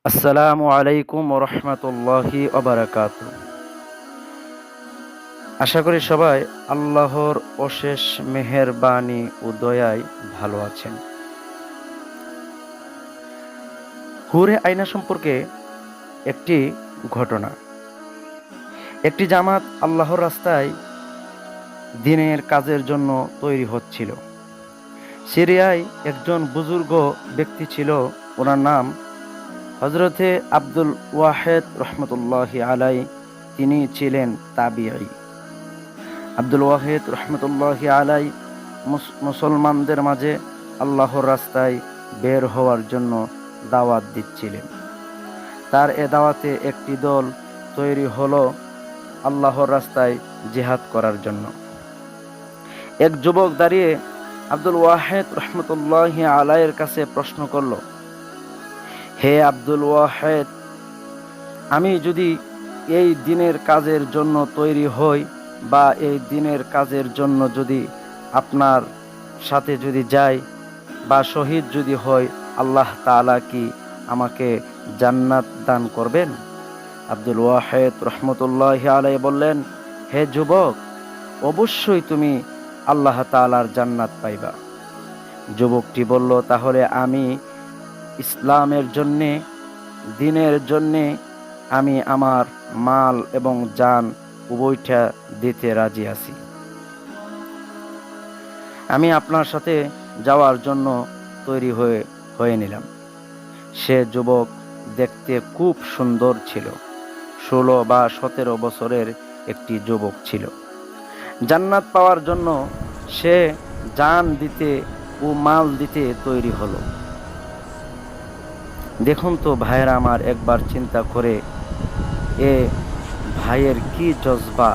আসসালামু আলাইকুম রহমতুল্লাহি ওবারাকাতু। আশা করি সবাই আল্লাহর অশেষ মেহেরবানি ও দয়ায় ভালো আছেন। হুরে আয়না সম্পর্কে একটি ঘটনা। একটি জামাত আল্লাহর রাস্তায় দিনের কাজের জন্য তৈরি হচ্ছিল। সিরিয়ায় একজন বুজুর্গ ব্যক্তি ছিল, ওনার নাম হজরতে আব্দুল ওয়াহেদ রহমতুল্লাহি আলাই। তিনি ছিলেন তাবিঈ। আব্দুল ওয়াহেদ রহমতুল্লাহি আলাই মুসলমানদের মাঝে আল্লাহর রাস্তায় বের হওয়ার জন্য দাওয়াত দিচ্ছিলেন। তার এ দাওয়াতে একটি দল তৈরি হলো আল্লাহর রাস্তায় জিহাদ করার জন্য। এক যুবক দাঁড়িয়ে আব্দুল ওয়াহেদ রহমতুল্লাহি আলাইয়ের কাছে প্রশ্ন করল, হে আব্দুল ওয়াহেদ, আমি যদি এই দিনের কাজের জন্য তৈরি হই বা এই দিনের কাজের জন্য যদি আপনার সাথে যদি যাই বা শহীদ যদি হই, আল্লাহ তাআলা কি আমাকে জান্নাত দান করবেন? আব্দুল ওয়াহেদ রহমতুল্লাহি আলাইহি বললেন, হে যুবক, অবশ্যই তুমি আল্লাহ তাআলার জান্নাত পাইবা। যুবকটি বলল, তাহলে আমি ইসলামের জন্যে, দ্বীনের জন্যে আমি আমার মাল এবং জান উভয়টা দিতে রাজি আছি। আমি আপনার সাথে যাওয়ার জন্য তৈরি হয়ে নিলাম। সে যুবক দেখতে খুব সুন্দর ছিল। 16 বা 17 বছরের একটি যুবক ছিল। জান্নাত পাওয়ার জন্য সে জান দিতে ও মাল দিতে তৈরি হলো। দেখুন তো ভাইয়েরা আমার, একবার চিন্তা করে এ ভাইয়ের কি জজবা!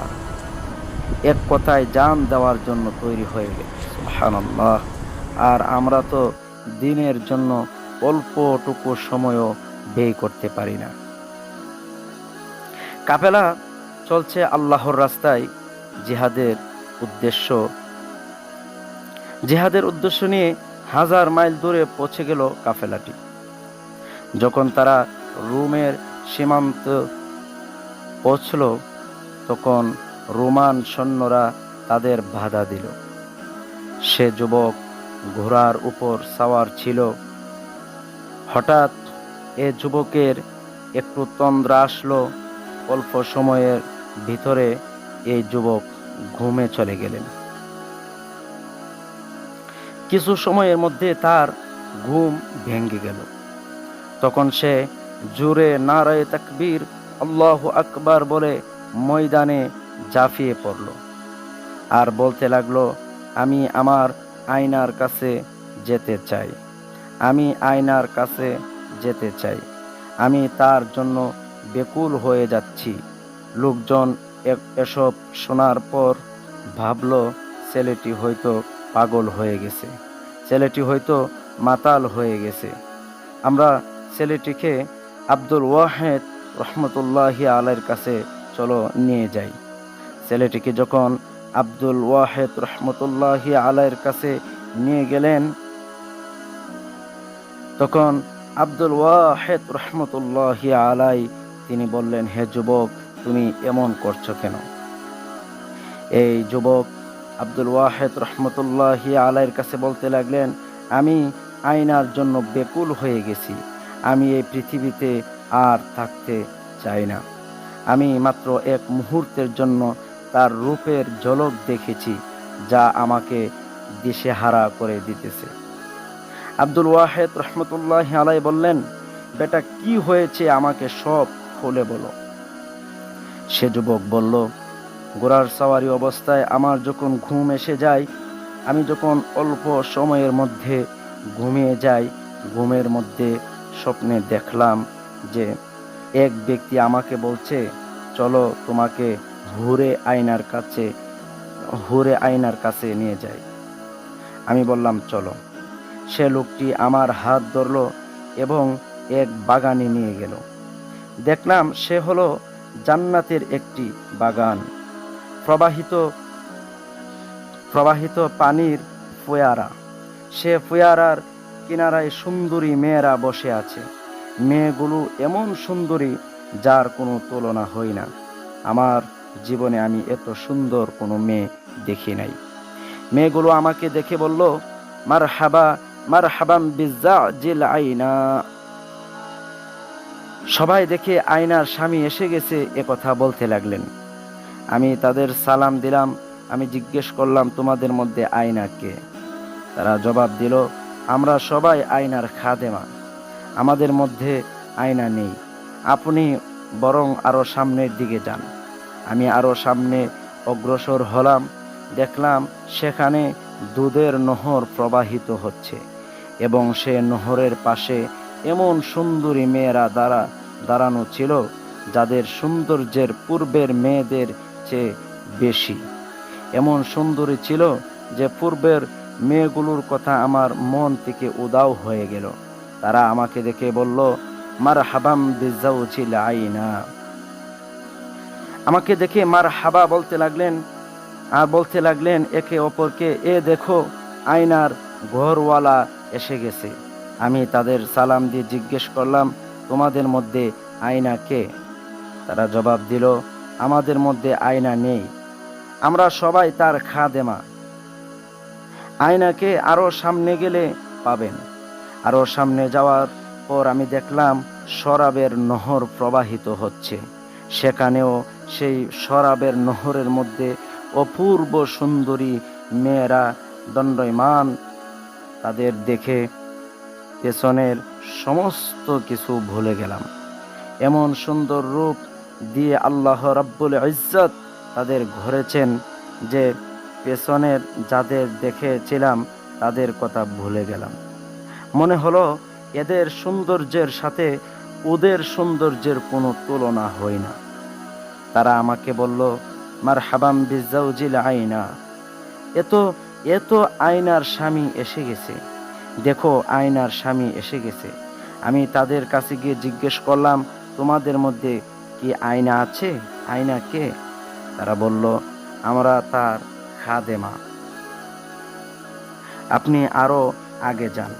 এক কথায় জান দেওয়ার জন্য তৈরি হয়ে গেল। সুবহানাল্লাহ। আর আমরা তো দিনের জন্য অল্পটুকু সময়ও ব্যয় করতে পারি না। কাফেলা চলছে আল্লাহর রাস্তায় জিহাদের উদ্দেশ্য নিয়ে 1000 মাইল দূরে পৌঁছে গেল কাফেলাটি। যখন তারা রোমের সীমান্ত পৌঁছল, তখন রোমান সৈন্যরা তাদের বাধা দিল। সে যুবক ঘোড়ার উপর সাওয়ার ছিল। হঠাৎ এ যুবকের একটু তন্দ্রা আসলো। অল্প সময়ের ভিতরে এই যুবক ঘুমে চলে গেলেন। কিছু সময়ের মধ্যে তার ঘুম ভেঙে গেল। তখন সে জোরে নারায়ে তাকবীর, আল্লাহু আকবার বলে ময়দানে ঝাঁপিয়ে পড়ল আর বলতে লাগলো, আমি আমার আয়নার কাছে যেতে চাই, আমি আয়নার কাছে যেতে চাই, আমি তার জন্য ব্যাকুল হয়ে যাচ্ছি। লোকজন এসব শোনার পর ভাবল, ছেলেটি হয়তো পাগল হয়ে গেছে, ছেলেটি হয়তো মাতাল হয়ে গেছে। আমরা ছেলেটিকে আব্দুল ওয়াহেদ রহমতুল্লাহি আলাইহির কাছে চলো নিয়ে যাই। ছেলেটিকে যখন আব্দুল ওয়াহেদ রহমতুল্লাহি আলাইহির কাছে নিয়ে গেলেন, তখন আব্দুল ওয়াহেদ রহমতুল্লাহি আলাইহি তিনি বললেন, হে যুবক, তুমি এমন করছো কেন? এই যুবক আব্দুল ওয়াহেদ রহমতুল্লাহি আলাইহির কাছে বলতে লাগলেন, আমি আয়নার জন্য ব্যাকুল হয়ে গেছি, আমি এই পৃথিবীতে আর থাকতে চাই না। আমি মাত্র এক মুহূর্তের জন্য তার রূপের ঝলক দেখেছি, যা আমাকে দিশেহারা করে দিতেছে। আব্দুল ওয়াহেদ রহমতুল্লাহি আলাইহি বললেন, বেটা, কি হয়েছে আমাকে সব খুলে বলো। সে যুবক বলল, ঘোড়ার সাওয়ারি অবস্থায় আমার যখন ঘুম এসে যায়, আমি যখন অল্প সময়ের মধ্যে ঘুমিয়ে যাই, ঘুমের মধ্যে স্বপ্নে দেখলাম যে এক ব্যক্তি আমাকে বলছে, চলো তোমাকে হুরে আয়নার কাছে নিয়ে যাই। আমি বললাম চলো। সে লোকটি আমার হাত ধরল এবং এক বাগানে নিয়ে গেল। দেখলাম সে হলো জান্নাতের একটি বাগান। প্রবাহিত পানির ফোয়ারা। সে ফোয়ারার কিনারায় সুন্দরী মেয়েরা বসে আছে। মেয়েগুলো এমন সুন্দরী যার কোনো তুলনা হয় না। আমার জীবনে আমি এত সুন্দর কোনো মেয়ে দেখি নাই। মেয়েগুলো আমাকে দেখে বলল, মারহাবা মারহাবাম বিজ্জাজিল আইনা। সবাই দেখে আয়নার স্বামী এসে গেছে এ কথা বলতে লাগলেন। আমি তাদের সালাম দিলাম। আমি জিজ্ঞেস করলাম, তোমাদের মধ্যে আয়না কে? তারা জবাব দিল, আমরা সবাই আয়নার খাদেমা, আমাদের মধ্যে আয়না নেই। আপনি বরং আরো সামনের দিকে যান। আমি আরো সামনে অগ্রসর হলাম। দেখলাম সেখানে দুধের নহর প্রবাহিত হচ্ছে এবং সে নহরের পাশে এমন সুন্দরী মেয়েরা দাঁড়ানো ছিল যাদের সৌন্দর্যের পূর্বের মেয়েদের চেয়ে বেশি। এমন সুন্দরী ছিল যে পূর্বের মেয়েগুলোর কথা আমার মন থেকে উদাও হয়ে গেল। তারা আমাকে দেখে বলল, মারহাবাম বিজাউজিল আইনা। আমাকে দেখে মারহাবা বলতে লাগলেন আর বলতে লাগলেন একে অপরকে, এ দেখো আয়নার ঘরওয়ালা এসে গেছে। আমি তাদের সালাম দিয়ে জিজ্ঞেস করলাম, তোমাদের মধ্যে আয়না কে? তারা জবাব দিল, আমাদের মধ্যে আয়না নেই, আমরা সবাই তার খাদেমা। আয়নাকে আরো সামনে গেলে পাবেন। আরো সামনে যাওয়ার পর আমি দেখলাম শরাবের নহর প্রবাহিত হচ্ছে। সেখানেও সেই শরাবের নহরের মধ্যে অপূর্ব সুন্দরী মেয়েরা দণ্ডায়মান। তাদের দেখে পেছনের সমস্ত কিছু ভুলে গেলাম। এমন সুন্দর রূপ দিয়ে আল্লাহ রাব্বুল ইজ্জত তাদের ঘরেছেন যে পেছনের যাদের দেখেছিলাম তাদের কথা ভুলে গেলাম। মনে হলো এদের সৌন্দর্যের সাথে ওদের সৌন্দর্যের কোনো তুলনা হয় না। তারা আমাকে বলল, মারহাবাম বিজাউজিল আইনা। এত এত আয়নার স্বামী এসে গেছে, দেখো আয়নার স্বামী এসে গেছে। আমি তাদের কাছে গিয়ে জিজ্ঞেস করলাম, তোমাদের মধ্যে কি আয়না আছে? আয়না কে? তারা বলল, আমরা তার খাদেমা। আপনি আরো আগে যান,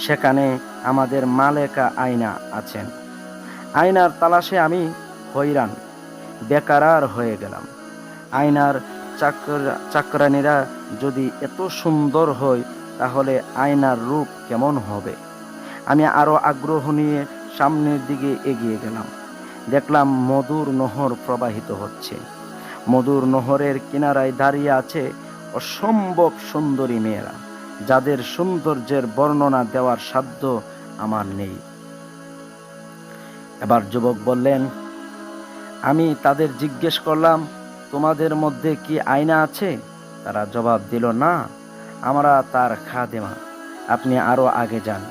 সেখানে আমাদের মালেকা আয়না আছেন। আয়নার তালাশে আমি হয়রান, বেকারার হয়ে গেলাম। আয়নার চাকরানীরা যদি এত সুন্দর হয় তাহলে আয়নার রূপ কেমন হবে? আমি আরো আগ্রহ নিয়ে সামনের দিকে এগিয়ে গেলাম। দেখলাম মধুর নহর প্রবাহিত হচ্ছে। মধুর নহরের কিনারায় দাঁড়িয়ে আছে অসম্ভব সুন্দরী মেয়েরা, যাদের সৌন্দর্যের বর্ণনা দেওয়ার সাধ্য আমার নেই। এবার যুবক বললেন, আমি তাদের জিজ্ঞেস করলাম, তোমাদের মধ্যে কি আয়না আছে? তারা জবাব দিল, না, আমরা তার খাদেমা, আপনি আরো আগে যান।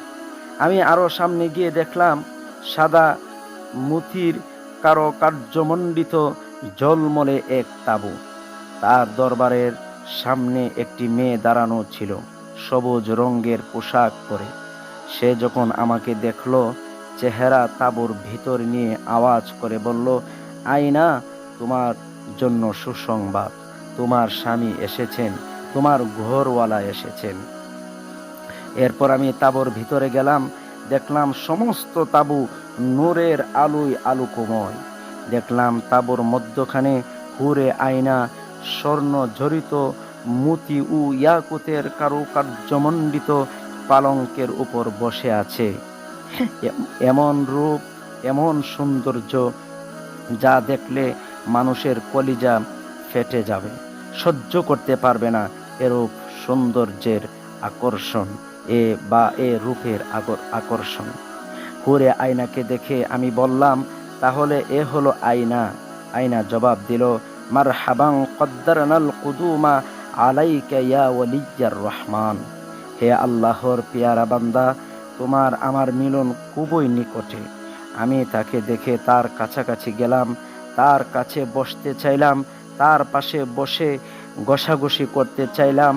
আমি আরো সামনে গিয়ে দেখলাম সাদা মুথির কার্যমণ্ডিত ঝলমলে এক তাঁবু। তার দরবারের সামনে একটি মেয়ে দাঁড়ানো ছিল, সবুজ রঙের পোশাক পরে। সে যখন আমাকে দেখলো, চেহারা তাঁবুর ভিতর নিয়ে আওয়াজ করে বলল, আয়না, তোমার জন্য সুসংবাদ, তোমার স্বামী এসেছেন, তোমার ঘরওয়ালা এসেছেন। এরপর আমি তাঁবুর ভিতরে গেলাম। দেখলাম সমস্ত তাঁবু নূরের আলোয় আলোকময়। দেখলাম তাঁবুর মধ্যখানে হুরে আয়না স্বর্ণ জড়িত মতি ও ইয়াকুতের কারুকার্যমণ্ডিত পালঙ্কের উপর বসে আছে। এমন রূপ, এমন সৌন্দর্য যা দেখলে মানুষের কলিজা ফেটে যাবে, সহ্য করতে পারবে না এরূপ সৌন্দর্যের আকর্ষণ, এ রূপের আকর্ষণ। হুরে আয়নাকে দেখে আমি বললাম, তাহলে এ হলো আয়না? আয়না জবাব দিল, মারহাবান কদ্দারনাল কুদুমা আলাইকা ইয়া ওয়ালিয়ার রহমান। হে আল্লাহর পেয়ারা বান্দা, তোমার আমার মিলন খুবই নিকটে। আমি তাকে দেখে তার কাছাকাছি গেলাম, তার কাছে বসতে চাইলাম, তার পাশে বসে ঘষাঘষি করতে চাইলাম,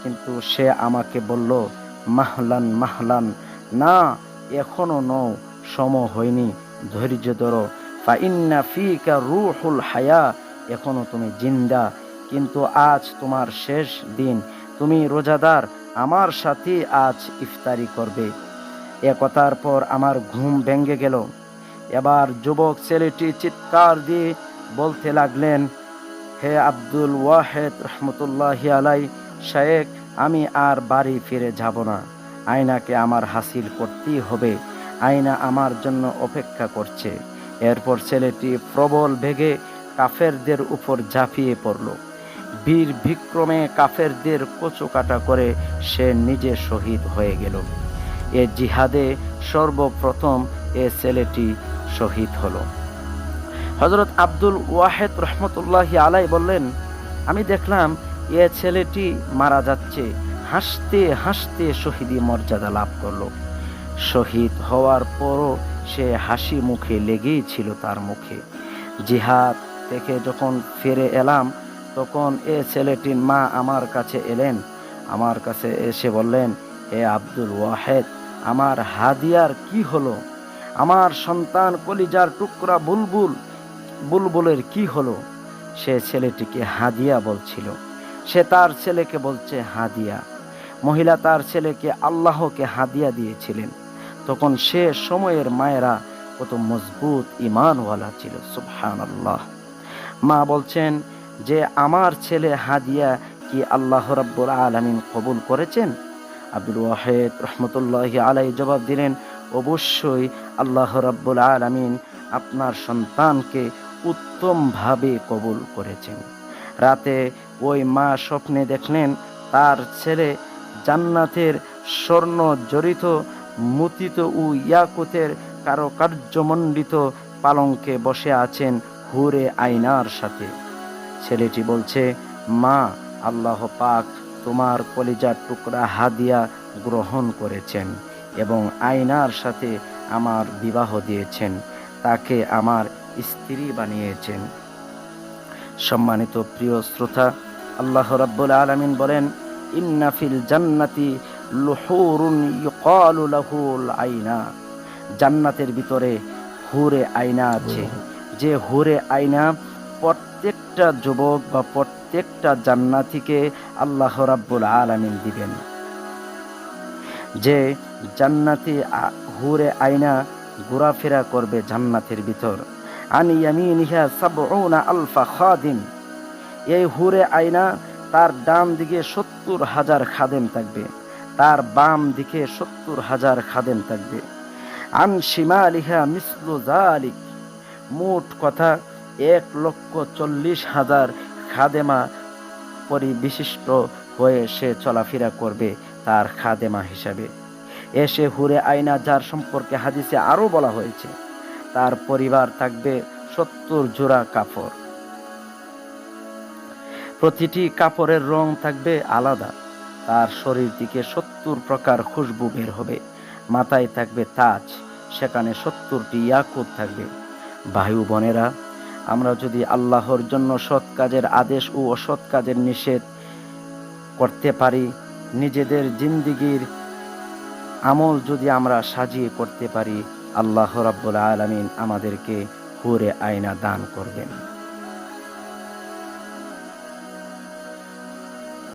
কিন্তু সে আমাকে বলল, মাহলান মাহলান, না, এখনো নও, সময় হয়নি, ধৈর্য ধরো। ফাইন্না ফিকা রূহুল হায়া, এখনো তুমি জিন্দা, কিন্তু আজ তোমার শেষ দিন, তুমি রোজাদার, আমার সাথে আজ ইফতারি করবে। এ কথার পর আমার ঘুম ভেঙে গেল। এবার যুবক ছেলেটি চিৎকার দিয়ে বলতে লাগলেন, হে আব্দুল ওয়াহেদ রহমতুল্লাহি আলাই শায়েখ, আমি আর বাড়ি ফিরে যাব না। আয়নাকে আমার হাসিল করতেই হবে। আয়না আমার জন্য অপেক্ষা করছে। এরপর ছেলেটি প্রবল বেগে কাফেরদের উপর ঝাঁপিয়ে পড়ল। বীর বিক্রমে কাফেরদের কচুকাটা করে সে নিজে শহীদ হয়ে গেল। এ জিহাদে সর্বপ্রথম এ ছেলেটি শহীদ হলো। হযরত আব্দুল ওয়াহেদ রহমতুল্লাহি আলাই বললেন, আমি দেখলাম এ ছেলেটি মারা যাচ্ছে, হাসতে হাসতে শহীদি মর্যাদা লাভ করলো। শহীদ হওয়ার পরও সে হাসি মুখে লেগেই ছিল তার মুখে। জিহাদ থেকে যখন ফিরে এলাম তখন এ ছেলেটির মা আমার কাছে এলেন। আমার কাছে এসে বললেন, হে আব্দুল ওয়াহেদ, আমার হাদিয়ার কি হলো? আমার সন্তান কলিজার টুকরা বুলবুলের কি হলো? সে ছেলেটিকে হাদিয়া বলছিল। সে তার ছেলেকে বলছে হাদিয়া। মহিলা তার ছেলেকে আল্লাহকে হাদিয়া দিয়েছিলেন। তখন সে সময়ের মায়েরা কত মজবুত ঈমানওয়ালা ছিল, সুবহানাল্লাহ। মা বলছেন যে আমার ছেলে হাদিয়া কি আল্লাহ রাব্বুল আলামিন কবুল করেছেন? আব্দুল ওয়াহেদ রহমতুল্লাহি আলাইহি জবাব দিলেন, অবশ্যই আল্লাহ রাব্বুল আলামিন আপনার সন্তানকে উত্তমভাবে কবুল করেছেন। রাতে ওই মা স্বপ্নে দেখলেন তার ছেলে জান্নাতের স্বর্ণ জড়িত মুতিত ও ইয়াকুতের কারুকার্যমণ্ডিত পালঙ্কে বসে আছেন হুরে আয়নার সাথে। ছেলেটি বলছে, মা, আল্লাহ পাক তোমার কলিজার টুকরা হাদিয়া গ্রহণ করেছেন এবং আয়নার সাথে আমার বিবাহ দিয়েছেন, তাকে আমার স্ত্রী বানিয়েছেন। সম্মানিত প্রিয় শ্রোতা, আল্লাহ রাব্বুল আলামিন বলেন, ইন্না ফিল জান্নাতি লুহুরুন ইউকালু লাহুল আয়না। জান্নাতের ভিতরে হুরে আয়না আছে। যে হুরে আয়না প্রত্যেকটা যুবক বা প্রত্যেকটা জান্নাতীকে আল্লাহ রাব্বুল আলামিন দিবেন। যে জান্নাতি হুরে আয়না ঘোরাফেরা করবে জান্নাতের ভিতর, আন ইয়ামিনিহা সাবউনা আলফা খাদিম। এই হুরে আয়না তার ডান দিকে 70,000 খাদেম থাকবে, তার বাম দিকে 70,000 খাদেম থাকবে। আন শিমালিহা মিসলু যালিক। মোট কথা 1,40,000 খাদেমা পরিবিশিষ্ট হয়ে সে চলাফেরা করবে তার খাদেমা হিসাবে। এসে হুরে আয়না যার সম্পর্কে হাদিসে আরো বলা হয়েছে, তার পরিবার থাকবে 70 জোড়া কাপড়। প্রতিটি কাপড়ের রং থাকবে আলাদা। তার শরীর থেকে 70 প্রকার খুশবু বের হবে। মাথায় থাকবে তাজ, সেখানে 70টি ইয়াকুত থাকবে। ভাই বোনেরা, আমরা যদি আল্লাহর জন্য সৎ কাজের আদেশ ও অসৎ কাজের নিষেধ করতে পারি, নিজেদের জিন্দেগীর আমল যদি আমরা সাজিয়ে করতে পারি, আল্লাহ রাব্বুল আলামিন আমাদেরকে হুরে আয়না দান করবেন।